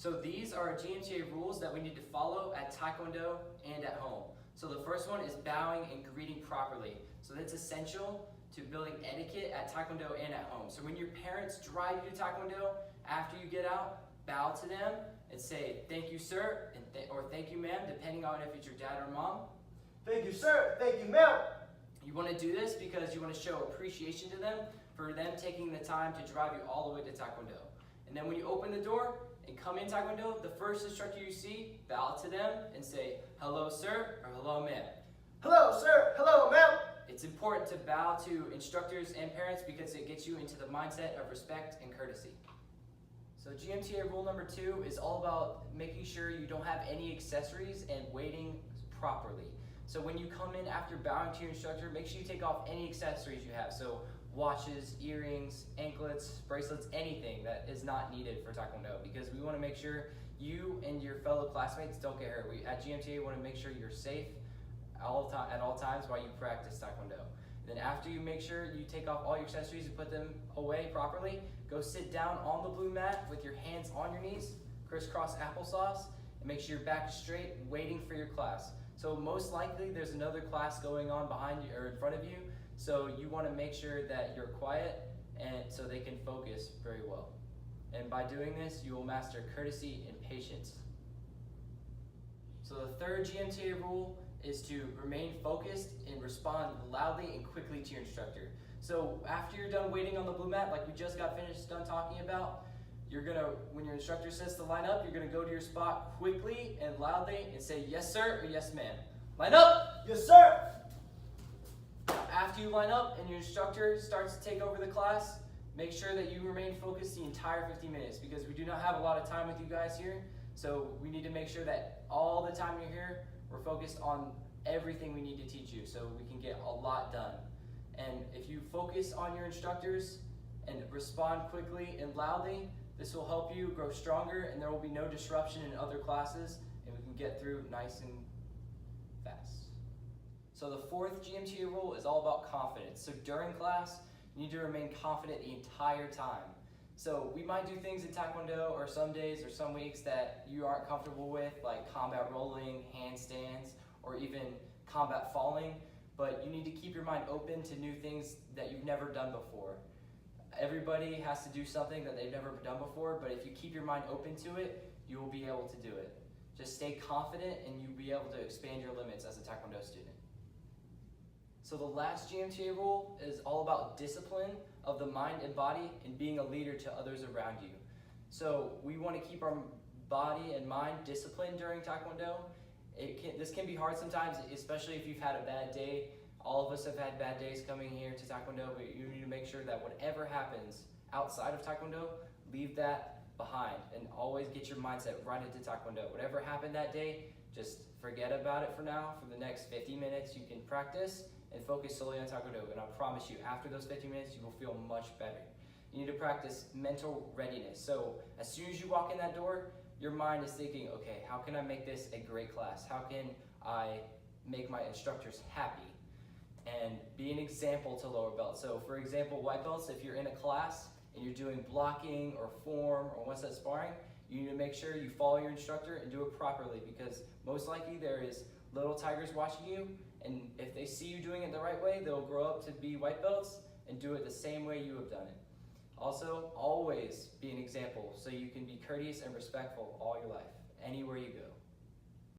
So these are GMTA rules that we need to follow at Taekwondo and at home. So the first one is bowing and greeting properly. So that's essential to building etiquette at Taekwondo and at home. So when your parents drive you to Taekwondo, after you get out, bow to them and say, "Thank you, sir," or "Thank you, ma'am," depending on if it's your dad or mom. Thank you, sir. Thank you, ma'am. You want to do this because you want to show appreciation to them for them taking the time to drive you all the way to Taekwondo. And then when you open the door and come in Taekwondo, the first instructor you see, bow to them and say, "Hello, sir," or "Hello, ma'am." Hello, sir. Hello, ma'am. It's important to bow to instructors and parents because it gets you into the mindset of respect and courtesy. So GMTA rule number 2 is all about making sure you don't have any accessories and waiting properly. So when you come in after bowing to your instructor, make sure you take off any accessories you have. So watches, earrings, anklets, bracelets, anything that is not needed for Taekwondo, because we want to make sure you and your fellow classmates don't get hurt. We at GMTA want to make sure you're safe at all times while you practice Taekwondo. Then after you make sure you take off all your accessories and put them away properly, go sit down on the blue mat with your hands on your knees, crisscross applesauce, and make sure your back is straight, waiting for your class. So most likely there's another class going on behind you or in front of you, so you want to make sure that you're quiet and so they can focus very well. And by doing this, you will master courtesy and patience. So the third GMTA rule is to remain focused and respond loudly and quickly to your instructor. So after you're done waiting on the blue mat, like we just got finished done talking about, when your instructor says to line up, you're gonna go to your spot quickly and loudly and say, "Yes, sir," or "Yes, ma'am." Line up! Yes, sir. After you line up and your instructor starts to take over the class, make sure that you remain focused the entire 50 minutes because we do not have a lot of time with you guys here. So we need to make sure that all the time you're here, we're focused on everything we need to teach you so we can get a lot done. And if you focus on your instructors and respond quickly and loudly, this will help you grow stronger and there will be no disruption in other classes and we can get through nice and fast. So the fourth GMTA rule is all about confidence. So during class, you need to remain confident the entire time. So we might do things in Taekwondo or some days or some weeks that you aren't comfortable with, like combat rolling, handstands, or even combat falling, but you need to keep your mind open to new things that you've never done before. Everybody has to do something that they've never done before, but if you keep your mind open to it, you will be able to do it. Just stay confident and you'll be able to expand your limits as a Taekwondo student. So the last GMTA rule is all about discipline of the mind and body and being a leader to others around you. So we want to keep our body and mind disciplined during Taekwondo. This can be hard sometimes, especially if you've had a bad day. All of us have had bad days coming here to Taekwondo, but you need to make sure that whatever happens outside of Taekwondo, leave that behind and always get your mindset right into Taekwondo. Whatever happened that day, just forget about it for now. For the next 50 minutes, you can practice and focus solely on Taekwondo. And I promise you, after those 50 minutes, you will feel much better. You need to practice mental readiness. So as soon as you walk in that door, your mind is thinking, okay, how can I make this a great class? How can I make my instructors happy? And be an example to lower belts. So for example, white belts, if you're in a class and you're doing blocking or form or one-set sparring, you need to make sure you follow your instructor and do it properly because most likely there is little tigers watching you, and if they see you doing it the right way, they'll grow up to be white belts and do it the same way you have done it. Also, always be an example so you can be courteous and respectful all your life, anywhere you go.